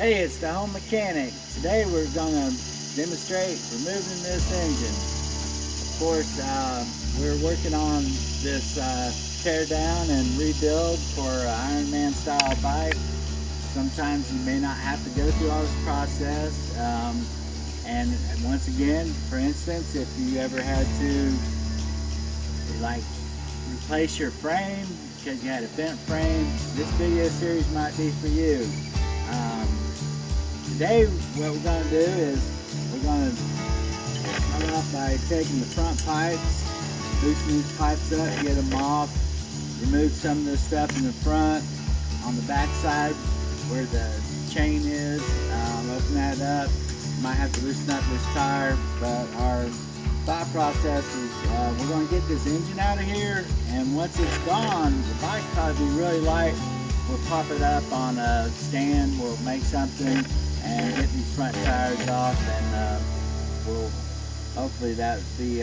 Hey, it's the home mechanic. Today we're going to demonstrate removing this engine. Of course, we're working on this tear down and rebuild for an Ironman style bike. Sometimes you may not have to go through all this process. And once again, for instance, if you ever had to replace your frame because you had a bent frame, this video series might be for you. Today what we're going to do is we're going to start off by taking the front pipes, loosen these pipes up, get them off, remove some of the stuff in the front. On the back side where the chain is, open that up. Might have to loosen up this tire, but our thought process is we're going to get this engine out of here, and once it's gone, the bike will probably be really light. We'll pop it up on a stand, we'll make something and get these front tires off, and we'll hopefully that will be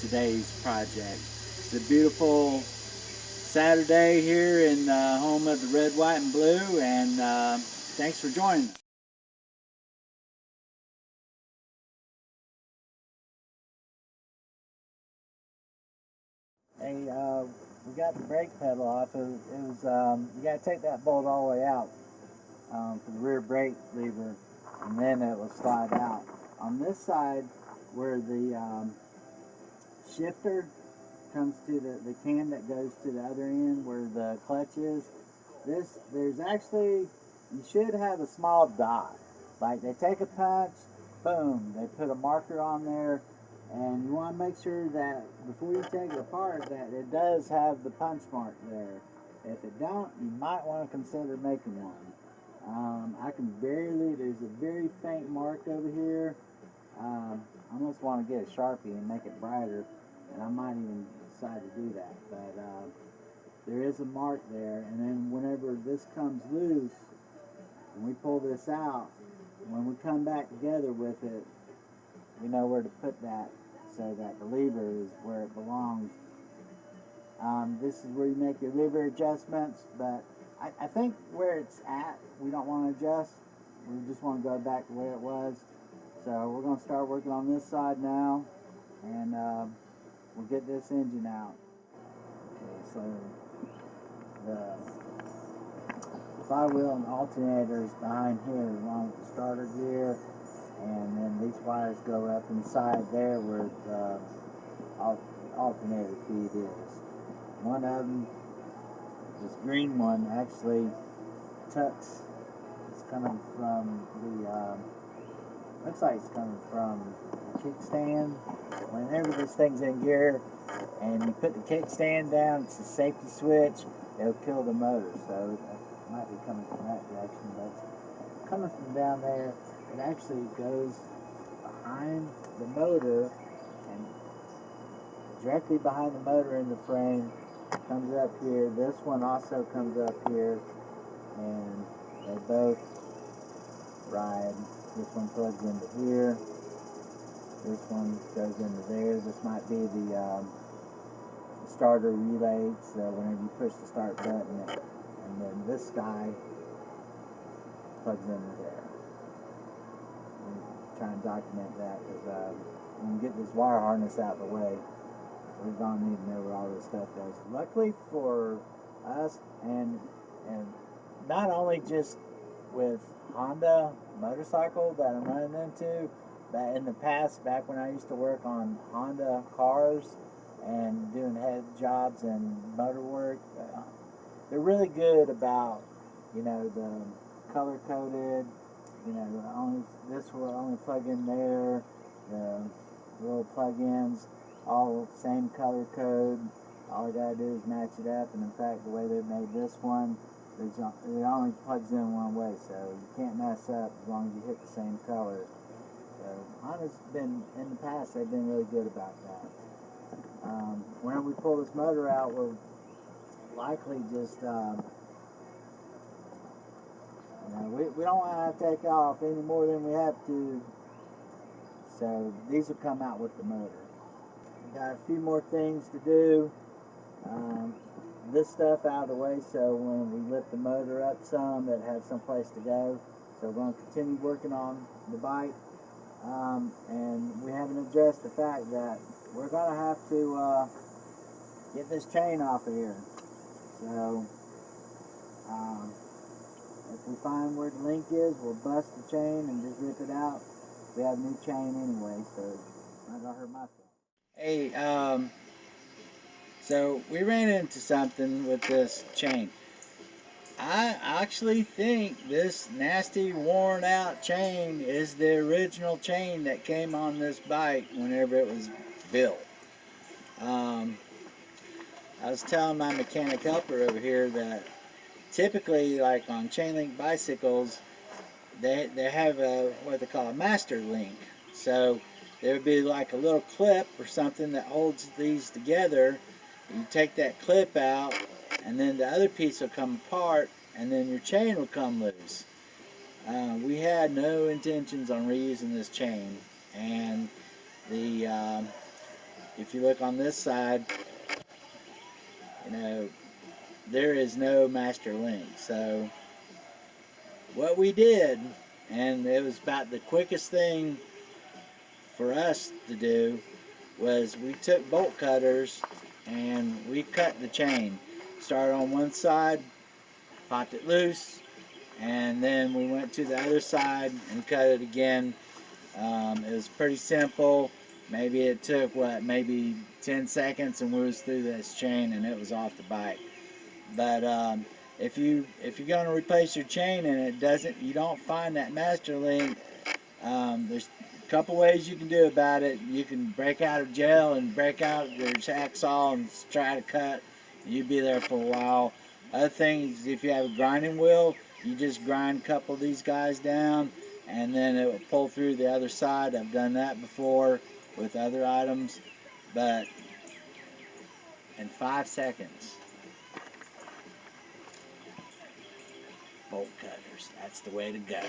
today's project. It's a beautiful Saturday here in the home of the red, white, and blue, and thanks for joining us. Hey, we got the brake pedal off. It was you got to take that bolt all the way out for the rear brake lever, and then it will slide out. On this side, where the shifter comes to the cam that goes to the other end where the clutch is, there's actually, you should have a small dot. Like they take a punch, boom, they put a marker on there, and you want to make sure that before you take it apart that it does have the punch mark there. If it don't, you might want to consider making one. There's a very faint mark over here. I almost want to get a Sharpie and make it brighter, and I might even decide to do that. But there is a mark there, and then whenever this comes loose, when we pull this out, when we come back together with it, we know where to put that so that the lever is where it belongs. This is where you make your lever adjustments, but I think where it's at, we don't want to adjust. We just want to go back the way it was. So we're going to start working on this side now, and we'll get this engine out. Okay, so the flywheel and alternator is behind here along with the starter gear, and then these wires go up inside there where the alternator feed is. One of them, this green one, actually tucks. It's coming from the looks like it's coming from the kickstand. Whenever this thing's in gear and you put the kickstand down, it's a safety switch, it'll kill the motor. So it might be coming from that direction, but it's coming from down there. It actually goes behind the motor, and directly behind the motor in the frame comes up here. This one also comes up here, and they both ride. This one plugs into here. This one goes into there. This might be the starter relay, so whenever you push the start button, and then this guy plugs into there. Try and document that, because when we get this wire harness out of the way, we're going to need to know where all this stuff goes. Luckily for us, and not only just with Honda motorcycle that I'm running into, but in the past, back when I used to work on Honda cars and doing head jobs and motor work, they're really good about, the color coded. This will only plug in there. The little plug-ins, all same color code. All I gotta do is match it up. And in fact, the way they made this one, it only plugs in one way, so you can't mess up as long as you hit the same color. So Honda's been, in the past, they've been really good about that. Whenever we pull this motor out, we'll likely just we don't want to take off any more than we have to, so these will come out with the motor. We got a few more things to do. This stuff out of the way, so when we lift the motor up some, it has some place to go. So we're going to continue working on the bike. And we haven't addressed the fact that we're going to have to get this chain off of here. So if we find where the link is, we'll bust the chain and just rip it out. We have a new chain anyway, so it's not going to hurt my feelings. Hey, so we ran into something with this chain. I actually think this nasty worn out chain is the original chain that came on this bike whenever it was built. I was telling my mechanic helper over here that typically, like on chain link bicycles, they have what they call a master link. So there would be like a little clip or something that holds these together. You take that clip out, and then the other piece will come apart, and then your chain will come loose. We had no intentions on reusing this chain, and the if you look on this side, you know, there is no master link. So what we did, and it was about the quickest thing for us to do, was we took bolt cutters and we cut the chain. Started on one side, popped it loose, and then we went to the other side and cut it again. It was pretty simple. Maybe it took maybe 10 seconds, and we was through this chain and it was off the bike. But if you're going to replace your chain and you don't find that master link, there's a couple ways you can do about it. You can break out of jail and break out your hacksaw and try to cut. You'd be there for a while. Other thing is, if you have a grinding wheel, you just grind a couple of these guys down, and then it will pull through the other side. I've done that before with other items, but in 5 seconds. Bolt cutters, that's the way to go.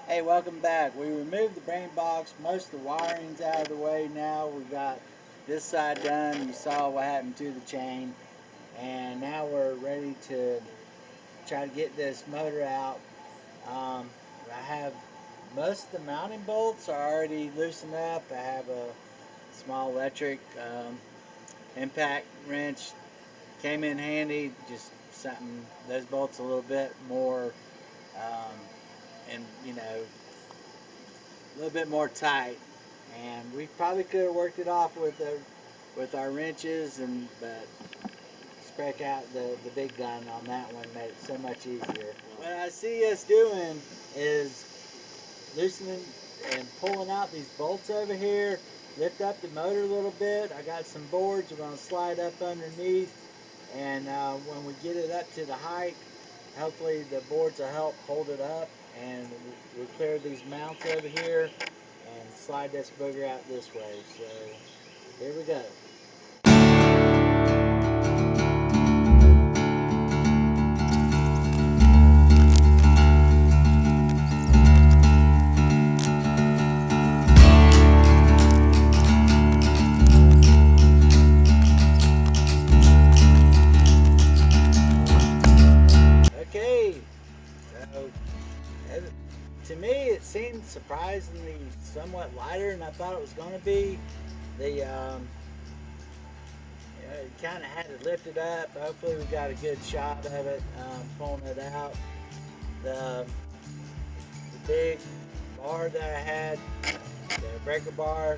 Hey, welcome back. We removed the brain box. Most of the wiring's out of the way now. We got this side done. You saw what happened to the chain, and now we're ready to try to get this motor out. I have most of the mounting bolts are already loosened up. I have a small electric impact wrench. Came in handy. Just something, those bolts a little bit more and you know, a little bit more tight, and we probably could have worked it off with our wrenches, but break out the big gun on that one made it so much easier. What I see us doing is loosening and pulling out these bolts over here, lift up the motor a little bit. I got some boards we're going to slide up underneath, and when we get it up to the height, hopefully the boards will help hold it up, and we'll clear these mounts over here and slide this booger out this way. So here we go. To me, it seemed surprisingly somewhat lighter than I thought it was going to be. It kind of had it lifted up. Hopefully we got a good shot of it pulling it out. The big bar that I had, the breaker bar,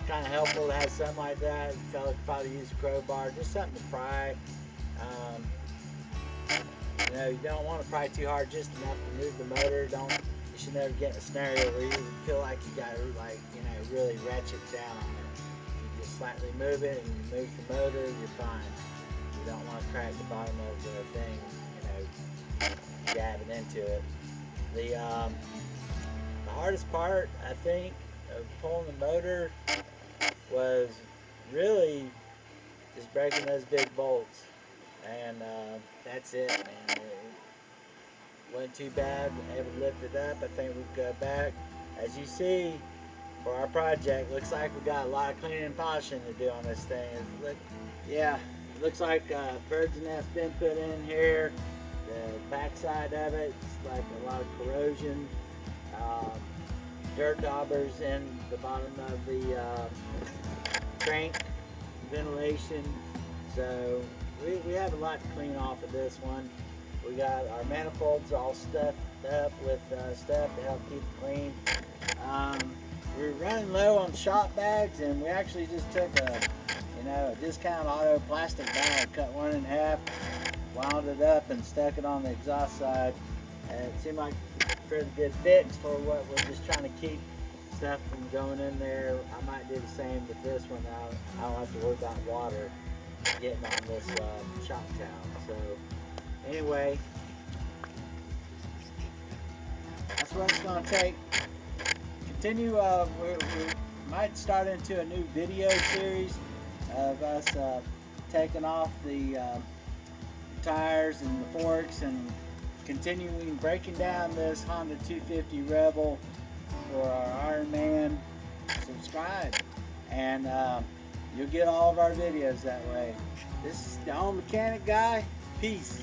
kind of helpful to have something like that. The fella could probably use a crowbar, just something to pry. You know, you don't want to pry too hard, just enough to move the motor. You should never get in a scenario where you feel like you got to, like, you know, really ratchet down on it. You just slightly move it and you move the motor, you're fine. You don't want to crack the bottom of the thing, you know, jabbing into it. The hardest part, I think, of pulling the motor was really just breaking those big bolts. And that's it, man. It wasn't too bad. Able to lift it up. I think we could go back. As you see, for our project, looks like we got a lot of cleaning and polishing to do on this thing. It looks like bird's nest been put in here. The backside of it's like a lot of corrosion, dirt daubers in the bottom of the crank ventilation. So we have a lot to clean off of this one. We got our manifolds all stuffed up with stuff to help keep it clean. We're running low on shop bags, and we actually just took a discount auto plastic bag, cut one in half, wound it up, and stuck it on the exhaust side. It seemed like a pretty good fix for what we're just trying to keep stuff from going in there. I might do the same with this one. I don't have to worry about water getting on this shop towel. So anyway, that's what it's going to take. Continue, we might start into a new video series of us taking off the tires and the forks and continuing breaking down this Honda 250 Rebel for our Iron Man. Subscribe, and you'll get all of our videos that way. This is the Home Mechanic Guy. Peace.